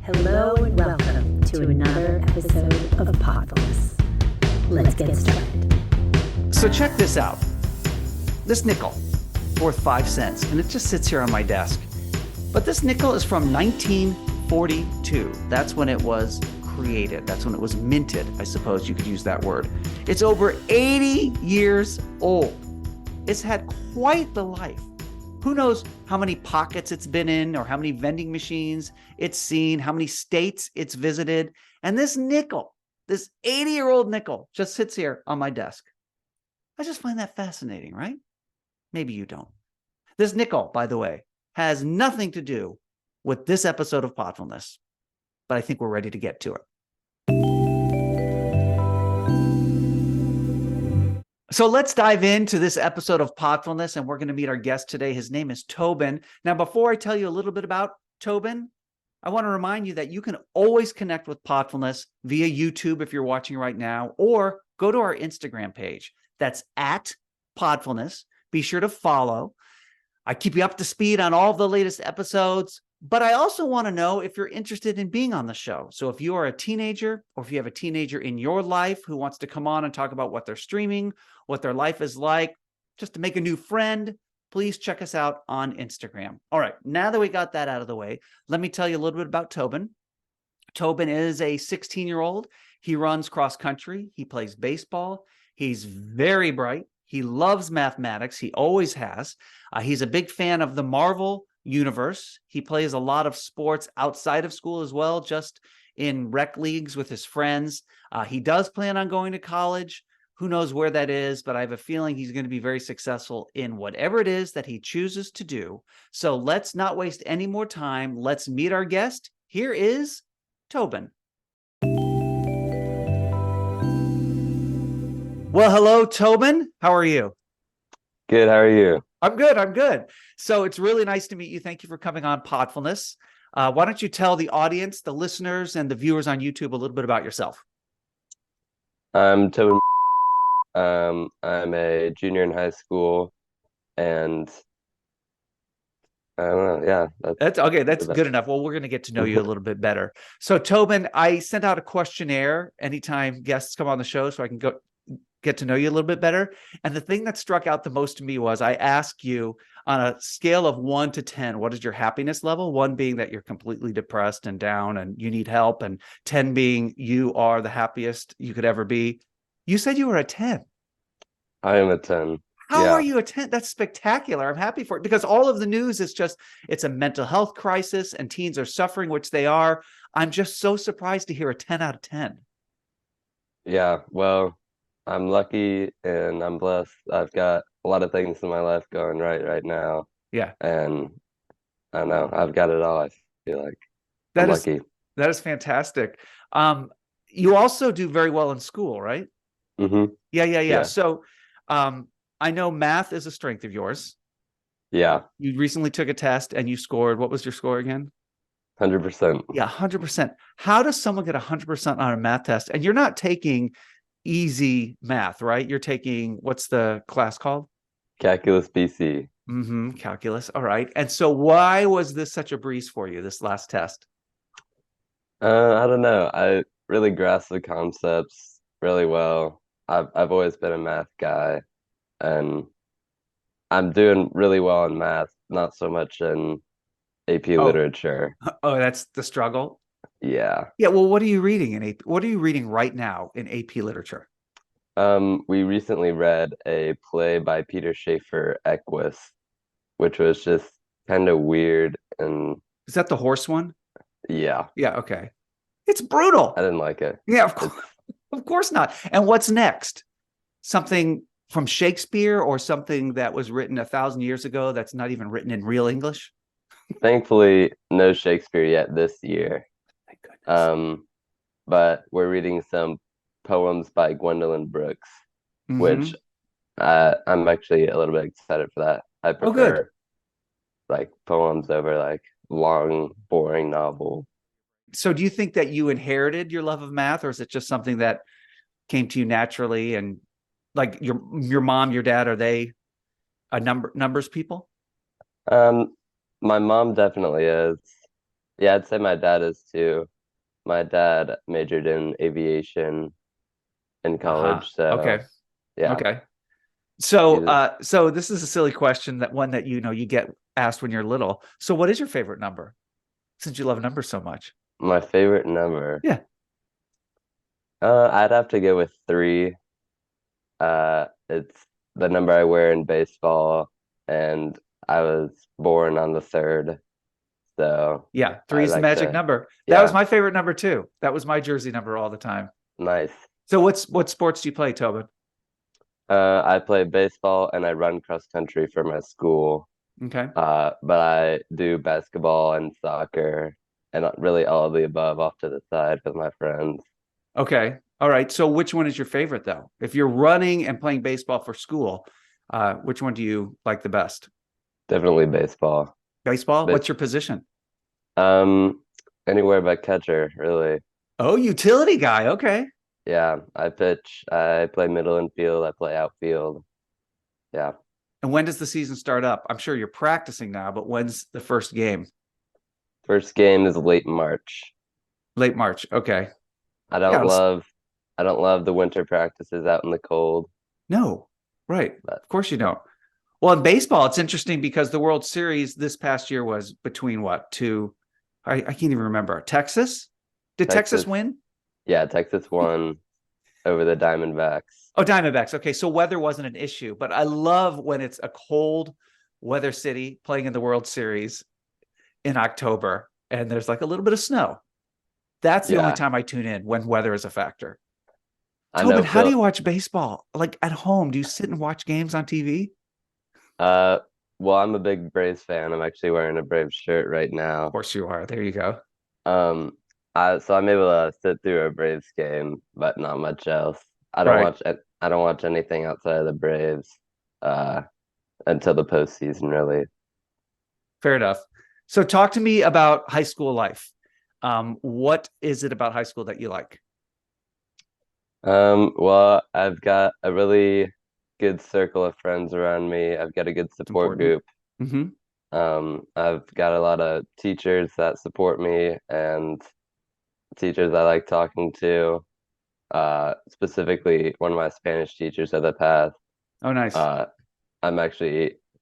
Hello and welcome to another episode of Podfulness. Let's get started. So check this out. This nickel, worth 5 cents, and it just sits here on my desk. But this nickel is from 1942. That's when it was created. That's when it was minted, I suppose you could use that word. It's over 80 years old. It's had quite the life. Who knows how many pockets it's been in or how many vending machines it's seen, how many states it's visited. And this nickel, this 80-year-old nickel just sits here on my desk. I just find that fascinating, right? Maybe you don't. This nickel, by the way, has nothing to do with this episode of Podfulness, but I think we're ready to get to it. So let's dive into this episode of Podfulness, and we're going to meet our guest today. His name is Tobin. Now, before I tell you a little bit about Tobin, I want to remind you that you can always connect with Podfulness via YouTube if you're watching right now, or go to our Instagram page. That's at Podfulness. Be sure to follow. I keep you up to speed on all the latest episodes, but I also want to know if you're interested in being on the show. So if you are a teenager, or if you have a teenager in your life who wants to come on and talk about what they're streaming, what their life is like, just to make a new friend, please check us out on Instagram. All right, now that we got that out of the way, let me tell you a little bit about Tobin. Tobin is a 16-year-old. He runs cross country. He plays baseball. He's very bright. He loves mathematics. He always has. He's a big fan of the Marvel universe. He plays a lot of sports outside of school as well, just in rec leagues with his friends. He does plan on going to college. Who knows where that is, but I have a feeling he's going to be very successful in whatever it is that he chooses to do. So let's not waste any more time. Let's meet our guest. Here is Tobin. Well, hello, Tobin. How are you? Good. How are you? I'm good. I'm good. So it's really nice to meet you. Thank you for coming on Podfulness. Why don't you tell the audience, the listeners, and the viewers on YouTube a little bit about yourself? I'm Tobin. I'm a junior in high school, and I don't know. Yeah, That's okay. That's good enough. Well, we're going to get to know you a little bit better. So, Tobin, I sent out a questionnaire anytime guests come on the show, so I can get to know you a little bit better. And the thing that struck out the most to me was I asked you on a scale of 1 to 10, what is your happiness level? 1 being that you're completely depressed and down and you need help, and 10 being you are the happiest you could ever be. You said you were a 10. I am a 10. How Yeah. are you a 10? That's spectacular. I'm happy for it, because all of the news is just, it's a mental health crisis and teens are suffering, which they are. I'm just so surprised to hear a 10 out of 10. Yeah. Well, I'm lucky and I'm blessed. I've got a lot of things in my life going right now. Yeah. And I don't know, I've got it all. I feel like That I'm is lucky. That is fantastic. You also do very well in school, right? Mm-hmm. Yeah. Yeah. So, I know math is a strength of yours. Yeah. You recently took a test and you scored. What was your score again? 100%. Yeah, 100%. How does someone get 100% on a math test? And you're not taking easy math, right? You're taking, what's the class called? Calculus BC. Calculus. All right. And so why was this such a breeze for you, this last test? I don't know. I really grasp the concepts really well. I've always been a math guy, and I'm doing really well in math, not so much in AP literature. Oh, that's the struggle. Yeah. Yeah. Well, what are you reading in AP? What are you reading right now in AP literature? We recently read a play by Peter Schaefer, Equus, which was just kind of weird, and Is that the horse one? yeah, Yeah. Okay. It's brutal. I didn't like it. Yeah, of course not. And what's next? Something from Shakespeare or something that was written 1,000 years ago that's not even written in real English? Thankfully, no Shakespeare yet this year. Thank goodness. But we're reading some poems by Gwendolyn Brooks, Mhm. which I'm actually a little bit excited for that. I Oh, good. prefer like poems over like long, boring novel. So do you think that you inherited your love of math, or is it just something that came to you naturally? And like your mom, your dad, are they a numbers people? My mom definitely is. Yeah, I'd say my dad is too. My dad majored in aviation in Uh-huh. college, so Okay. yeah, Okay. So, he's so this is a silly question, that one that you get asked when you're little. So, what is your favorite number? Since you love numbers so much. my favorite number. Yeah. I'd have to go with three. It's the number I wear in baseball, and I was born on the third, so Yeah. I Three is the like magic to, number. That was yeah, my favorite number too. That was my jersey number all the time. nice. So, what sports do you play, Tobin? I play baseball and I run cross country for my school. Okay. But I do basketball and soccer and really all of the above off to the side with my friends. Okay. All right. So, which one is your favorite though? If you're running and playing baseball for school, which one do you like the best? Definitely baseball. Baseball? Base What's your position? um Anywhere but catcher, really. Oh, utility guy. Okay. Yeah, I pitch, I play middle infield, I play outfield. Yeah. And when does the season start up? I'm sure you're practicing now, but when's the first game? First game is late March. Late March. Okay. I Yeah. don't love I don't love the winter practices out in the cold, No. Right. but Of course you don't. Well, in baseball, it's interesting because the World Series this past year was between what? Two, I can't even remember. Texas? Did Texas Texas, win? yeah, Texas won over the Diamondbacks. Oh, Diamondbacks. Okay, so weather wasn't an issue, but I love when it's a cold weather city playing in the World Series in October and there's like a little bit of snow. That's the only Yeah, time I tune in, when weather is a factor. I Tobin, know how do Phil. you watch baseball? Like at home, do you sit and watch games on TV? Uh, well, I'm a big Braves fan. I'm actually wearing a Braves shirt right Of now. course you are. There you go. Um, so I'm able to sit through a Braves game, but not much else. Right. I don't watch anything outside of the Braves, uh, until the postseason, really. Fair enough. So talk to me about high school life. What is it about high school that you like? Well, I've got a really good circle of friends around me. I've got a good It's support important. group. Mm-hmm. I've got a lot of teachers that support me and teachers I like talking to. Specifically one of my Spanish teachers of the past. Oh, nice. Uh,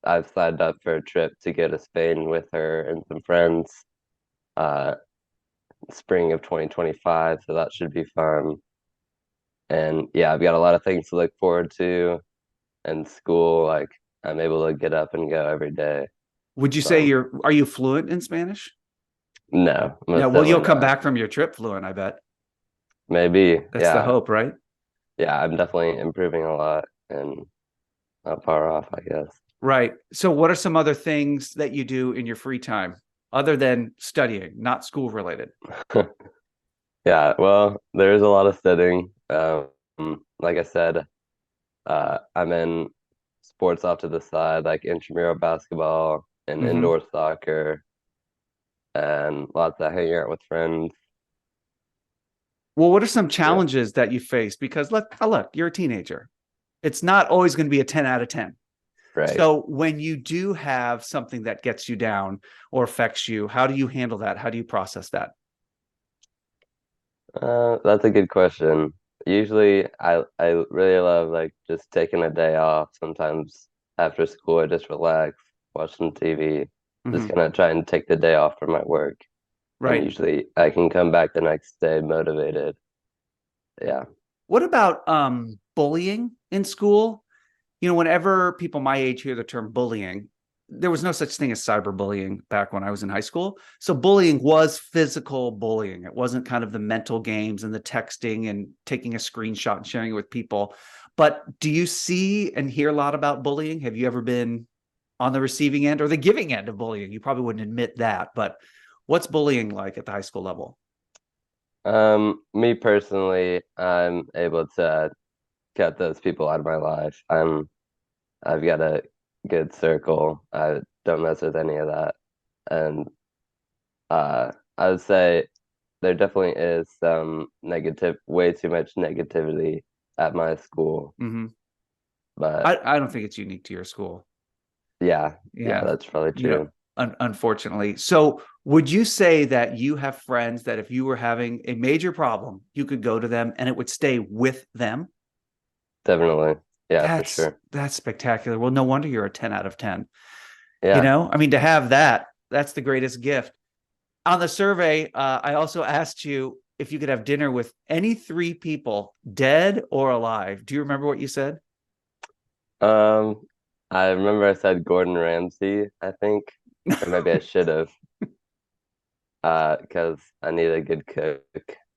I've signed up for a trip to go to Spain with her and some friends, uh, spring of 2025, so that should be fun. And yeah, I've got a lot of things to look forward to in school. Like I'm able to get up and go every day. Would you say So are you fluent in Spanish? no, No, most well, you'll definitely come not. back from your trip fluent, I bet. Maybe, That's the yeah, hope, right? yeah. I'm definitely improving a lot and not far off, I guess. Right. So what are some other things that you do in your free time other than studying, not school related? Yeah, well, there's a lot of studying. Like I said, I'm in sports off to the side, like intramural basketball and Mm-hmm. indoor soccer, and lots of hanging out with friends. Well, what are some Yeah, challenges that you face? Because look, you're a teenager. It's not always going to be a 10 out of 10. right. So when you do have something that gets you down or affects you, how do you handle that? How do you process that? That's a good question. Usually, I really love like just taking a day off. Sometimes after school, I just relax, watch some TV, just Mm-hmm. kind of try and take the day off from my work. And Right. usually, I can come back the next day motivated. Yeah. What about bullying in school? You know, whenever people my age hear the term bullying, there was no such thing as cyberbullying back when I was in high school. So bullying was physical bullying. It wasn't kind of the mental games and the texting and taking a screenshot and sharing it with people. But do you see and hear a lot about bullying? Have you ever been on the receiving end or the giving end of bullying? You probably wouldn't admit that, but what's bullying like at the high school level? Me personally, I'm able to cut those people out of my life. I've got a good circle. I don't mess with any of that. And I would say there definitely is some way too much negativity at my school. Mm-hmm. But I don't think it's unique to your school. yeah, yeah, Yeah. that's probably You know, true. unfortunately. So would you say that you have friends that if you were having a major problem, you could go to them and it would stay with them? Definitely. Yeah, for That's sure. that's spectacular. Well, no wonder you're a 10 out of 10. Yeah. I mean, to have that, that's the greatest gift. On the survey, I also asked you if you could have dinner with any three people, dead or alive. Do you remember what you said? Um, I remember I said Gordon Ramsay, I think, or maybe I should have, because I need a good cook.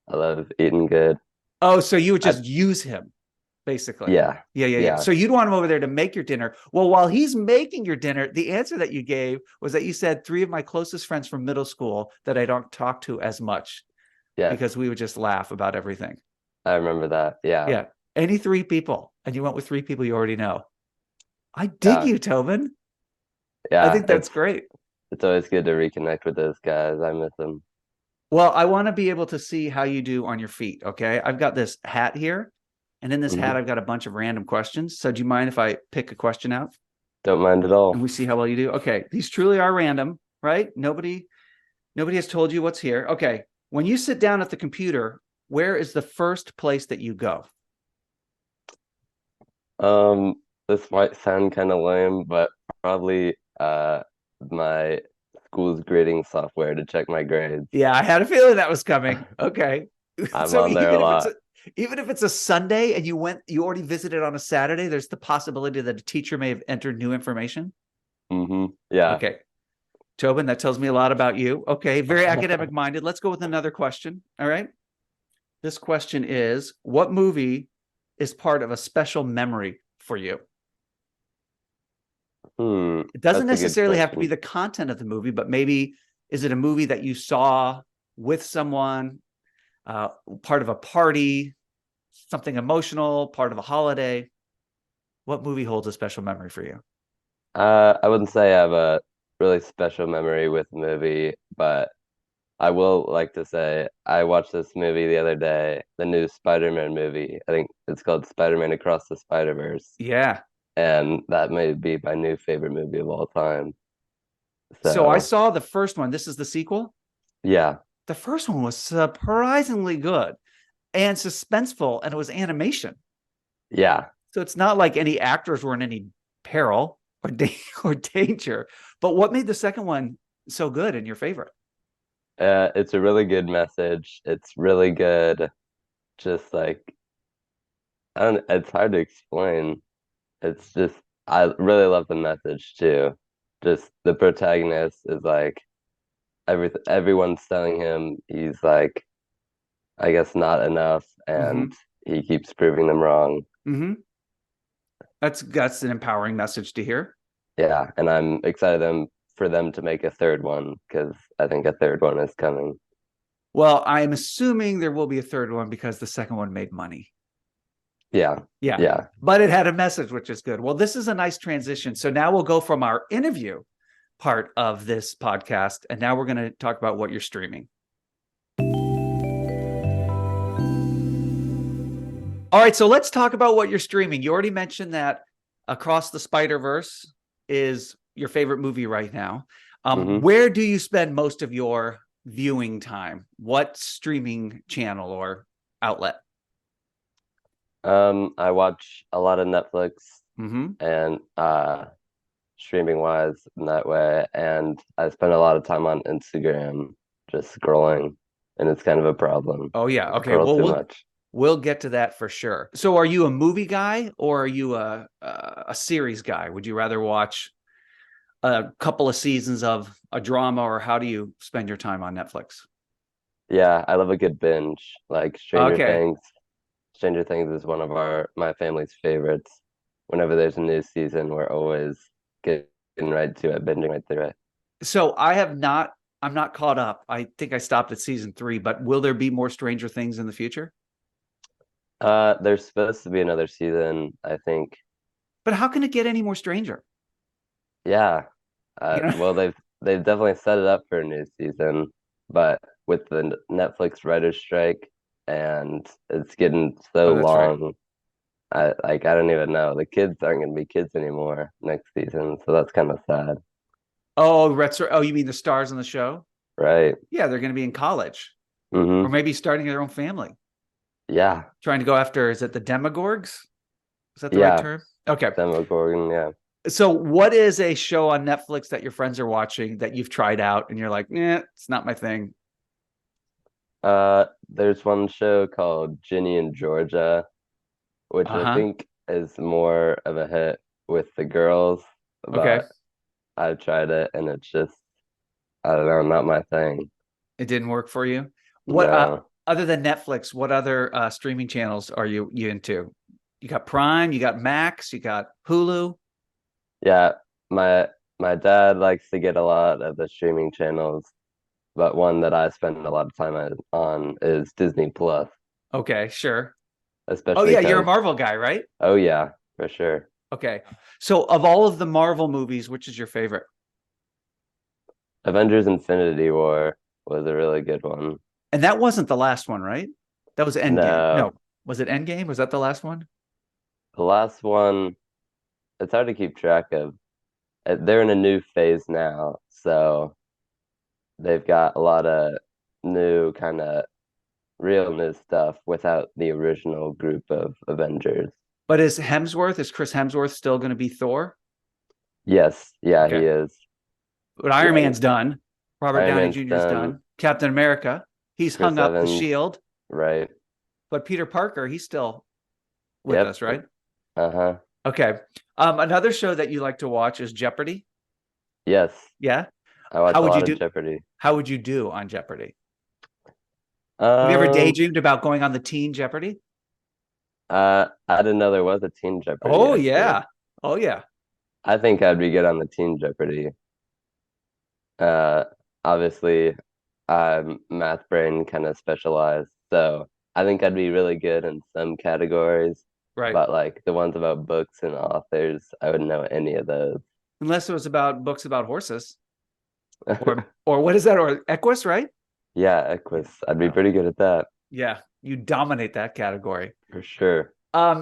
I love eating good. Oh, so you would I just use him, basically. Yeah, Yeah. yeah, So you'd want him over there to make your dinner. Well, while he's making your dinner, the answer that you gave was that you said three of my closest friends from middle school that I don't talk to as much yes. because we would just laugh about everything. I remember that. Yeah, Yeah. Any three people. And you went with three people you already know. I dig yeah, you, Tobin. I yeah. think that's great. It's always good to reconnect with those guys. I miss them. Well, I want to be able to see how you do on your feet. Okay. I've got this hat here. And in this hat, Hmm. I've got a bunch of random questions. So do you mind if I pick a question out Don't mind at and all. we see how well you do? Okay. These truly are random, right? Nobody has told you what's here. Okay. When you sit down at the computer, where is the first place that you go? Um, this might sound kind of lame, but probably my school's grading software to check my grades. Yeah, I had a feeling that was coming. Okay. I'm So on there a lot. even if it's a Sunday and you already visited on a Saturday, there's the possibility that a teacher may have entered new information. Yeah. Okay. Tobin, that tells me a lot about you. Okay, very academic minded. Let's go with another question. All right. This question is, what movie is part of a special memory for you? It doesn't That's a good necessarily have to be question. the content of the movie, but maybe is it a movie that you saw with someone, uh, part of a party, something emotional, part of a holiday? What movie holds a special memory for you? I wouldn't say I have a really special memory with the movie, but I will like to say I watched this movie the other day, the new Spider-Man movie. I think it's called Spider-Man Across the Spider-Verse, Yeah. and that may be my new favorite movie of all time. So I So, saw the first one. This is the sequel. yeah, The first one was surprisingly good and suspenseful, and it was animation. yeah. So it's not like any actors were in any peril or, or danger. But what made the second one so good and your favorite? It's a really good message. It's really good. Just like I don't, it's hard to explain. It's just I really love the message too. Just the protagonist is like everyone's telling him he's like I guess not enough Mm-hmm. and he keeps proving them wrong. Mm-hmm. That's an empowering message to hear. Yeah, and I'm excited for them to make a third one because I think a third one is coming. Well, I'm assuming there will be a third one because the second one made money. Yeah. Yeah. Yeah. But it had a message, which is good. Well, this is a nice transition. So now we'll go from our interview part of this podcast, and now we're going to talk about what you're streaming. All right, so let's talk about what you're streaming. You already mentioned that Across the Spider-Verse is your favorite movie right now. Hmm. Where do you spend most of your viewing time? What streaming channel or outlet? I watch a lot of Netflix Mm-hmm. and streaming wise in that way, and I spend a lot of time on Instagram just scrolling, and it's kind of a problem. Oh yeah. I Okay. scroll Well, too much. we'll get to that for sure. So, are you a movie guy or are you a series guy? Would you rather watch a couple of seasons of a drama, or how do you spend your time on Netflix? Yeah, I love a good binge. Like Stranger Okay. Things. Stranger Things is one of my family's favorites. Whenever there's a new season, we're always getting right to it, binging right through it. So I'm not caught up. I think I stopped at season 3, but will there be more Stranger Things in the future? There's supposed to be another season, I think. But how can it get any more stranger? Yeah. You know? Well, they've definitely set it up for a new season, but with the Netflix writer's strike and it's getting so Oh, that's right. long, I don't even know. The kids aren't gonna be kids anymore next season, so that's kind of sad. Oh, oh, you mean the stars on the show? Right. Yeah, they're going to be in college or Mm-hmm. maybe starting their own family, Yeah. trying to go after, is it the Demogorgs? Is that the right Yeah. term? Okay. Demogorgon. Yeah. So, what is a show on Netflix that your friends are watching that you've tried out and you're like, it's not my thing? There's one show called Ginny and Georgia, which Uh I huh. think is more of a hit with the girls, Okay. but I've tried it and it's just, I don't know, not my thing. It didn't work for you. What, No. other than Netflix, what other streaming channels are you into? You got Prime, you got Max, you got Hulu. Yeah, my my dad likes to get a lot of the streaming channels, but one that I spend a lot of time on is Disney Plus, Okay, sure. Oh, especially yeah, you're a because, Marvel guy, right? oh yeah, for sure. Okay. So, of all of the Marvel movies, which is your favorite? Avengers Infinity War was a really good one. And that wasn't the last one, right? That was Endgame. No, No, was it Endgame? Was that the last one? the last one, it's hard to keep track of. They're in a new phase now, so they've got a lot of new kind of real new stuff without the original group of Avengers. But is Chris Hemsworth still going to be Thor? Yes, yeah, he Okay. is. But Yeah, Iron Man's done. Robert Iron Downey Man's Jr. is done. done. Captain America, he's Chris hung up the Evans, shield. right? But Peter Parker, he's still with Yep. us, right? Uh-huh. Okay. Another show that you like to watch is Jeopardy. Yes, Yeah. I watch How a would you lot of do? Jeopardy. How would you do on Jeopardy? Have you ever Um, daydreamed about going on the Teen Jeopardy? I didn't know there was a Teen Jeopardy Oh actually. yeah. Oh yeah. I think I'd be good on the Teen Jeopardy. Uh, Obviously, I'm math brain kind of specialized, so I think I'd be really good in some categories, Right. but like the ones about books and authors, I wouldn't know any of those. Unless it was about books about horses or what is that? Or Equus, right? Yeah, Yeah. Equus, I'd be Oh, pretty good at that yeah. You dominate that category. for sure.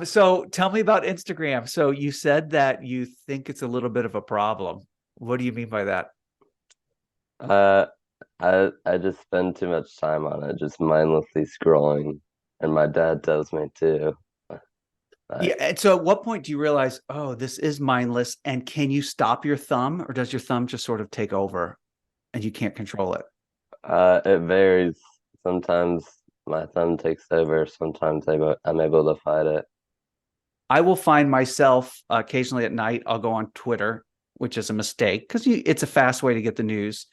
So tell me about Instagram. So you said that you think it's a little bit of a problem. What do you mean by that? Uh, I just spend too much time on it, just mindlessly scrolling, and my dad tells me too. Yeah. Like, And so at what point do you realize, oh, this is mindless? And can you stop your thumb or does your thumb just sort of take over and you can't control it? it varies. Sometimes my thumb takes over, sometimes I'm able to fight it. I will find myself occasionally at night, I'll go on Twitter, which is a mistake because it's a fast way to get the news.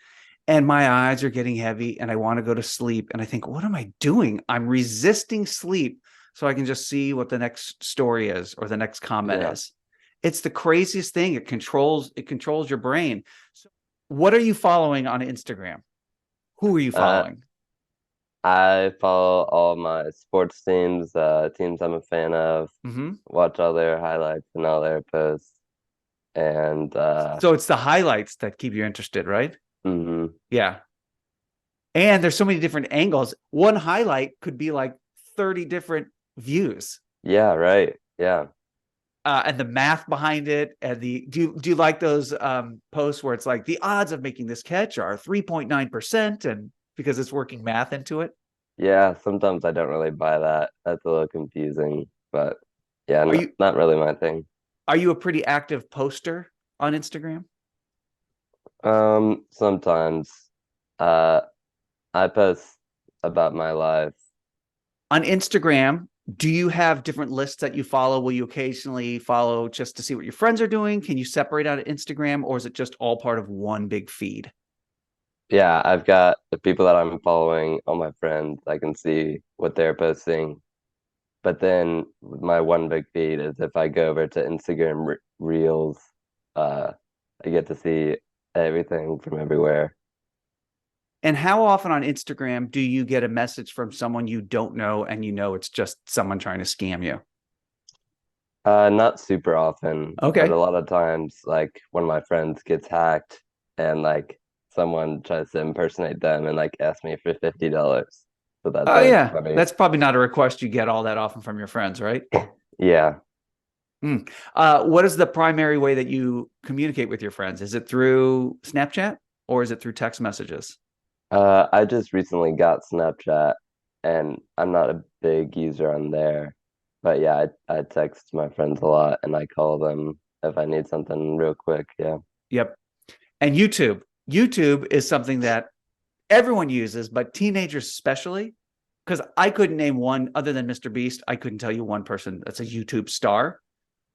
And my eyes are getting heavy and I want to go to sleep. And I think, what am I doing? I'm resisting sleep so I can just see what the next story is or the next comment Yeah. is. It's the craziest thing. It controls your brain. So what are you following on Instagram? Who are you Uh, following? I follow all my sports teams, teams I'm a fan of, Mm-hmm. watch all their highlights and all their posts. And So it's the highlights that keep you interested, right? mhm. Yeah. And there's so many different angles. One highlight could be like 30 different views. Yeah, right. Yeah. And the math behind it, and do you like those posts where it's like the odds of making this catch are 3.9%, and because it's working math into it? Yeah, sometimes I don't really buy that. That's a little confusing, but yeah, Are you not really my thing. are you a pretty active poster on Instagram? Sometimes uh I post about my life. On Instagram, do you have different lists that you follow? Will you occasionally follow just to see what your friends are doing? Can you separate out of Instagram, or is it just all part of one big feed? Yeah, I've got the people that I'm following, all my friends, I can see what they're posting. But then my one big feed is if I go over to Instagram re Reels, uh, I get to see everything from everywhere. And how often on Instagram do you get a message from someone you don't know and you know it's just someone trying to scam you? Not super often, but Okay. a lot of times, like one of my friends gets hacked and like someone tries to impersonate them and like ask me for $50. So that's Oh always yeah. funny. That's probably not a request you get all that often from your friends, right? Yeah. What is the primary way that you communicate with your friends? Is it through Snapchat or is it through text messages? I just recently got Snapchat, and I'm not a big user on there. But yeah, I text my friends a lot, and I call them if I need something real quick. Yeah. Yep. And YouTube. YouTube is something that everyone uses, but teenagers especially, because I couldn't name one other than Mr. Beast. I couldn't tell you one person that's a YouTube star,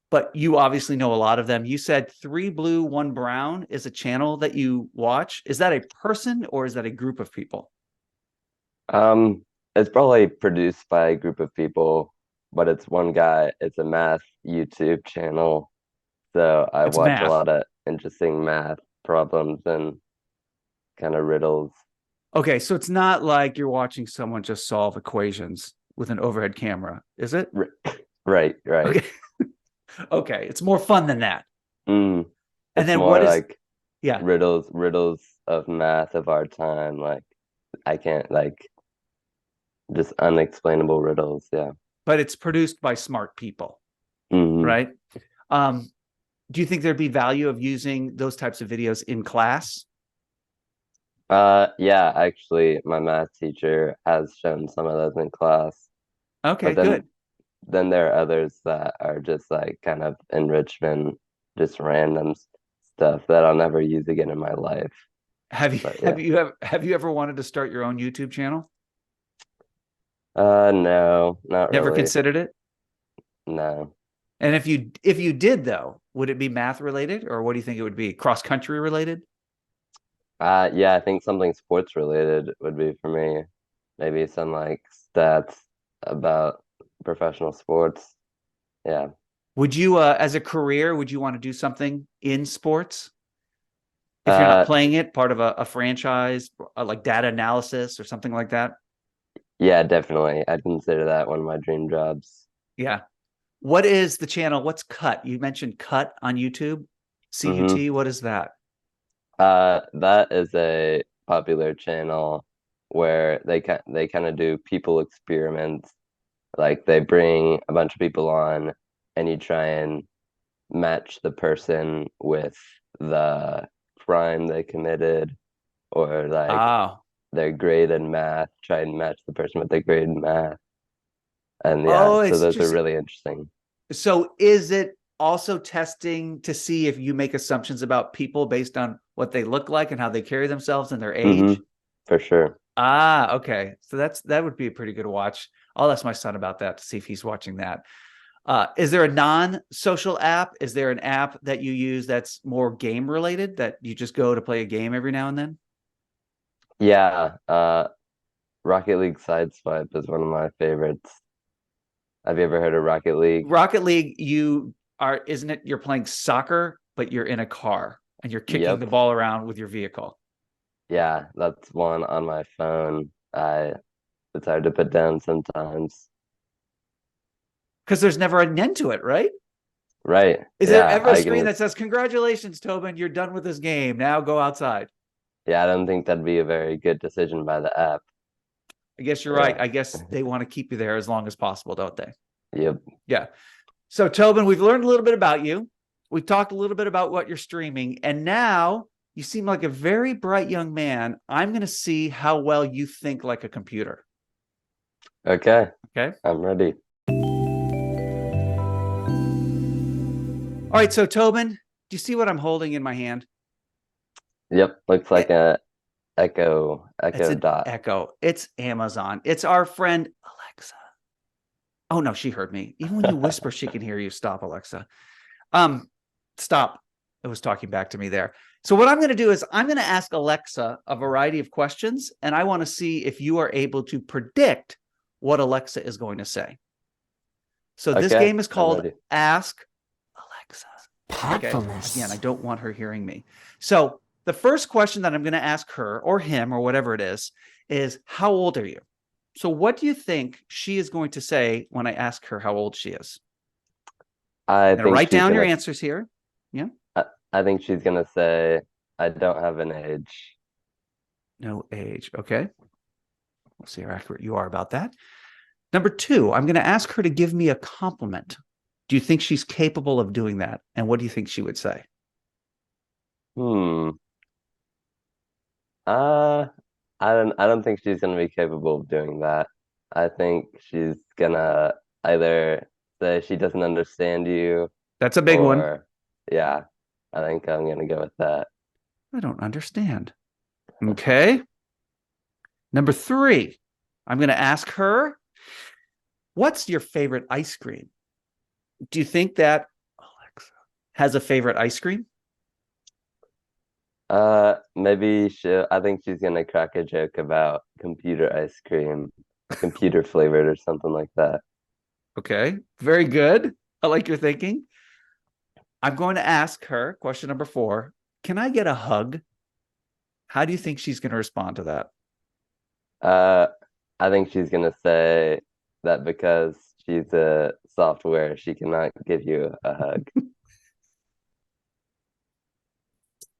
but you obviously know a lot of them. You said Three Blue, One Brown is a channel that you watch. Is that a person or is that a group of people? It's probably produced by a group of people, but it's one guy. It's a math YouTube channel. So I It's watch a math. lot of interesting math problems and kind of riddles. Okay, so it's not like you're watching someone just solve equations with an overhead camera, is it? Right, right. Okay. Okay, it's more fun than that. Mm, And it's then more what is, like yeah, riddles of math of our time. Like I can't like just unexplainable riddles. Yeah. but it's produced by smart people, Hmm. right? Um, do you think there'd be value of using those types of videos in class? Yeah, actually, my math teacher has shown some of those in class, Okay, but good. then there are others that are just like kind of enrichment, just random stuff that I'll never use again in my life. Have you But have yeah. you have you ever wanted to start your own YouTube channel? No, not Never really. considered it? No. And if you did though, would it be math related or what do you think it would be? Cross country related? Yeah, I think something sports related would be for me. Maybe some like stats about professional sports. Yeah. Would you as a career, would you want to do something in sports? If you're not Uh, playing it, part of a franchise, like data analysis or something like that? yeah, definitely. I'd consider that one of my dream jobs. Yeah. What is the channel? What's Cut? You mentioned Cut on YouTube. Hmm. CUT, what is that? That is a popular channel where they kind of do people experiments. Like they bring a bunch of people on, and you try and match the person with the crime they committed, or like Oh. their grade in math. Try and match the person with their grade in math. And yeah, Oh, so it's those are just really interesting. so is it also testing to see if you make assumptions about people based on what they look like and how they carry themselves and their Hmm. age? For sure. Ah, okay. So that would be a pretty good watch. I'll ask my son about that to see if he's watching that. Is there a non-social app? Is there an app that you use that's more game related that you just go to play a game every now and then? Yeah, Rocket League Sideswipe is one of my favorites. Have you ever heard of Rocket League? Rocket League, isn't it? You're playing soccer, but you're in a car and you're kicking the Yep. ball around with your vehicle. Yeah, that's one on my phone. It's hard to put down sometimes. Because there's never an end to it, right? Right. Is there Yeah, ever a I screen can. that says, "Congratulations, Tobin, you're done with this game. Now go outside"? Yeah, I don't think that'd be a very good decision by the app. I guess you're right. Yeah. I guess they want to keep you there as long as possible, don't they? Yep. Yeah. So, Tobin, we've learned a little bit about you. We've talked a little bit about what you're streaming. And now you seem like a very bright young man. I'm going to see how well you think like a computer. Okay. Okay. I'm ready. All right. So, Tobin, do you see what I'm holding in my hand? Yep. Looks like It, a it's Echo an Dot. Echo. It's Amazon. It's our friend Alexa. Oh, no, she heard me. Even when you whisper, she can hear you. Stop, Alexa. Stop. It was talking back to me there. So what I'm going to do is I'm going to ask Alexa a variety of questions, and I want to see if you are able to predict what Alexa is going to say. So this Okay, game is I'm called ready. Ask Alexa. Okay. Again, I don't want her hearing me. So the first question that I'm going to ask her or him or whatever it is how old are you? So what do you think she is going to say when I ask her how old she is? I I'm going to think write she's down your gonna answers here. Yeah. I, I think she's gonna say I don't have an age. No age. Okay. We'll see how accurate you are about that. Number two, I'm going to ask her to give me a compliment. Do you think she's capable of doing that? And what do you think she would say? Hmm. Uh, I don't think she's gonna be capable of doing that. I think she's gonna either say she doesn't understand you That's a big one. or yeah, I think I'm gonna go with that. I don't understand. Okay. Number 3, I'm going to ask her, what's your favorite ice cream? Do you think that Alexa has a favorite ice cream? Maybe I think she's gonna crack a joke about computer ice cream, computer flavored or something like that. Okay. Very good. I like your thinking. I'm going to ask her, question number 4, can I get a hug? How do you think she's going to respond to that? Uh, I think she's gonna say that because she's a software, she cannot give you a hug.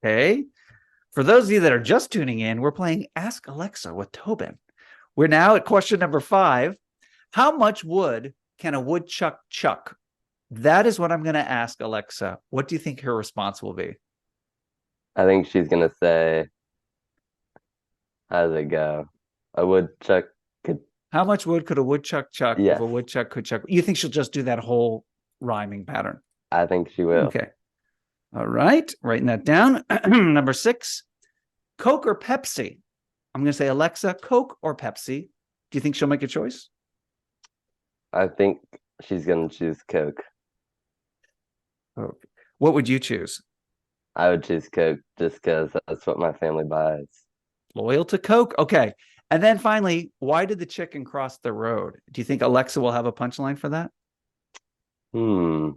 Okay. For those of you that are just tuning in, we're playing Ask Alexa with Tobin. We're now at question number 5. How much wood can a woodchuck chuck? That is what I'm going to ask Alexa. What do you think her response will be? I think she's gonna say, "How does it go? A woodchuck could, How much wood could a woodchuck chuck if yes, a woodchuck could chuck? You think she'll just do that whole rhyming pattern? I think she will." Okay. All right. Writing that down. Number 6, Coke or Pepsi? I'm going to say, Alexa, Coke or Pepsi? Do you think she'll make a choice? I think she's gonna choose Coke. Okay. What would you choose? I would choose Coke just because that's what my family buys. Loyal to Coke. Okay. And then finally, why did the chicken cross the road? Do you think Alexa will have a punchline for that? Hmm.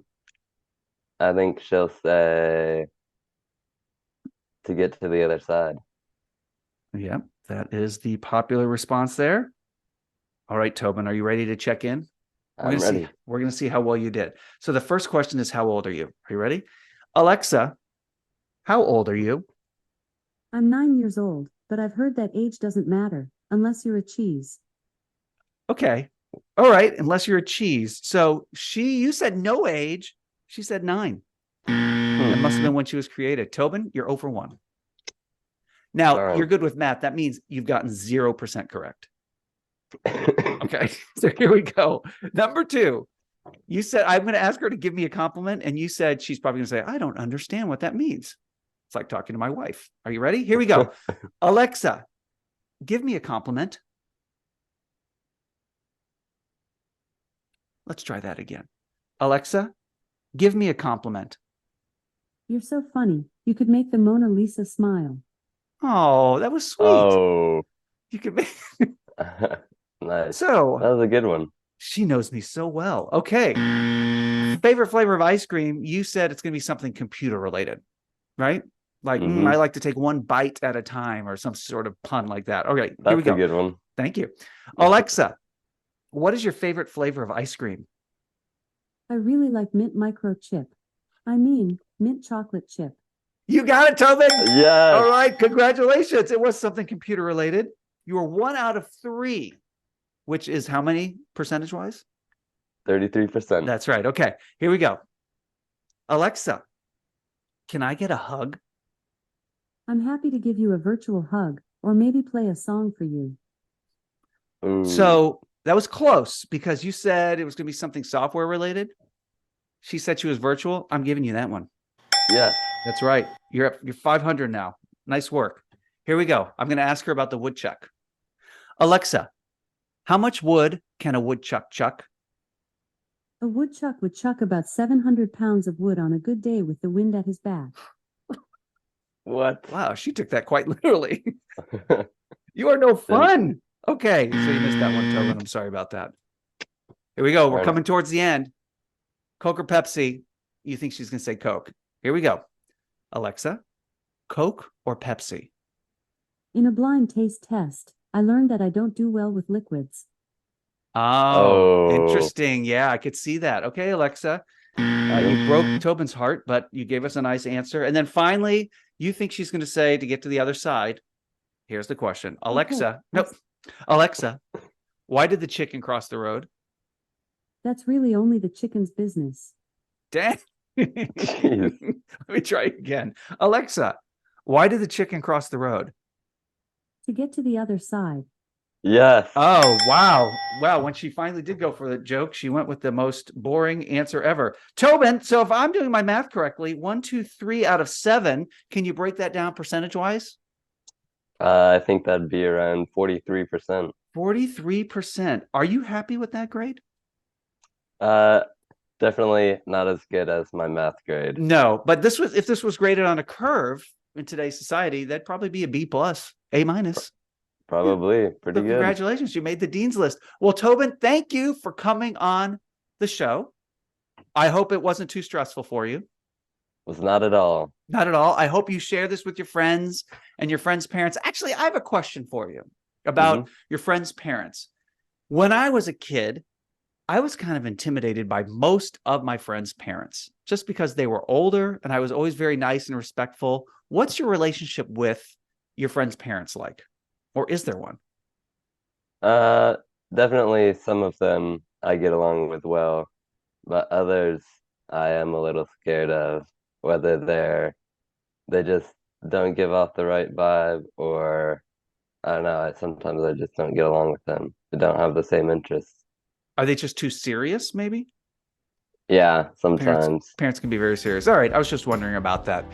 I think she'll say to get to the other side. Yeah, that is the popular response there. All right, Tobin, are you ready to check in? I'm ready. We're going to see how well you did. So the first question is, how old are you? Are you ready? Alexa, how old are you? I'm 9 years old, but I've heard that age doesn't matter unless you're a cheese. Okay. All right, unless you're a cheese. So you said no age. She said 9. That must have been when she was created. Tobin, you're 0 for 1. Now, Darn. you're good with math. That means you've gotten 0% correct. Okay, so here we go. Number 2, you said, I'm going to ask her to give me a compliment. And you said she's probably going to say, I don't understand what that means. It's like talking to my wife. Are you ready? Here we go. Alexa, give me a compliment. Let's try that again. Alexa, give me a compliment. You're so funny. You could make the Mona Lisa smile. Oh, that was sweet. Oh, You could make nice. so That was a good one. she knows me so well. Okay. Favorite flavor of ice cream? You said it's going to be something computer related, right? Like, Mhm. I like to take one bite at a time or some sort of pun like that. Okay, here we That's a go. good one. Thank you. Alexa, what is your favorite flavor of ice cream? I really like mint microchip. I mean, mint chocolate chip. You got it, Tobin. Yes. All right, congratulations. It was something computer related. You were 1 out of 3, which is how many percentage wise? 33%. That's right. Okay, here we go. Alexa, can I get a hug? I'm happy to give you a virtual hug, or maybe play a song for you. Ooh. So that was close because you said it was going to be something software related. She said she was virtual. I'm giving you that one. Yes. That's right. You're 500 now. Nice work. Here we go. I'm going to ask her about the woodchuck. Alexa, how much wood can a woodchuck chuck? A woodchuck would chuck about 700 pounds of wood on a good day with the wind at his back. What? Wow, she took that quite literally. You are no fun. Okay, so you missed that one, Tobin. I'm sorry about that. Here we go. We're coming towards the end. Coke or Pepsi? You think she's going to say Coke. Here we go. Alexa, Coke or Pepsi? In a blind taste test, I learned that I don't do well with liquids. Oh, interesting. Yeah, I could see that. Okay, Alexa, you broke Tobin's heart, but you gave us a nice answer. And then finally, you think she's going to say to get to the other side. Here's the question. Alexa, nope. Alexa, why did the chicken cross the road? That's really only the chicken's business. Dang. Jeez. Let me try again. Alexa, why did the chicken cross the road? To get to the other side. Yes. Oh, wow. Wow. When she finally did go for the joke, she went with the most boring answer ever. Tobin, so if I'm doing my math correctly, 1, 2, 3 out of 7, can you break that down percentage-wise? I think that'd be around 43%. 43%. Are you happy with that grade? Definitely not as good as my math grade. No, but if this was graded on a curve in today's society, that'd probably be a B plus, A minus. Probably pretty So good. congratulations, you made the dean's list. Well, Tobin, thank you for coming on the show. I hope it wasn't too stressful for you. Was not at all. Not at all. I hope you share this with your friends and your friends' parents. Actually, I have a question for you about your friends' parents. When I was a kid, I was kind of intimidated by most of my friends' parents just because they were older and I was always very nice and respectful. What's your relationship with your friends' parents like? Or is there one? Definitely some of them I get along with well, but others I am a little scared of, whether they just don't give off the right vibe, or I don't know, sometimes I just don't get along with them. They don't have the same interests. Are they just too serious, maybe? Yeah, sometimes. Parents can be very serious. All right, I was just wondering about that.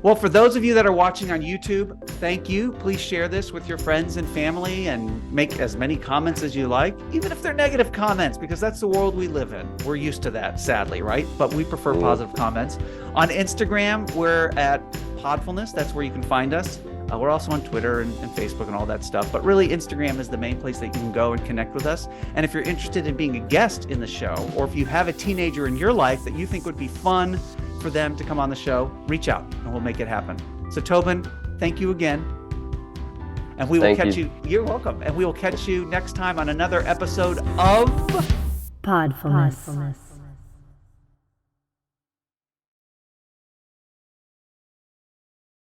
Well, for those of you that are watching on YouTube, thank you. Please share this with your friends and family and make as many comments as you like, even if they're negative comments, because that's the world we live in. We're used to that, sadly, right? But we prefer positive comments. On Instagram, we're at Podfulness. That's where you can find us. We're also on Twitter and Facebook and all that stuff. But really, Instagram is the main place that you can go and connect with us. And if you're interested in being a guest in the show, or if you have a teenager in your life that you think would be fun for them to come on the show, reach out and we'll make it happen. So Tobin, thank you again. And we will catch you. You're welcome. And we will catch you next time on another episode of Podfulness.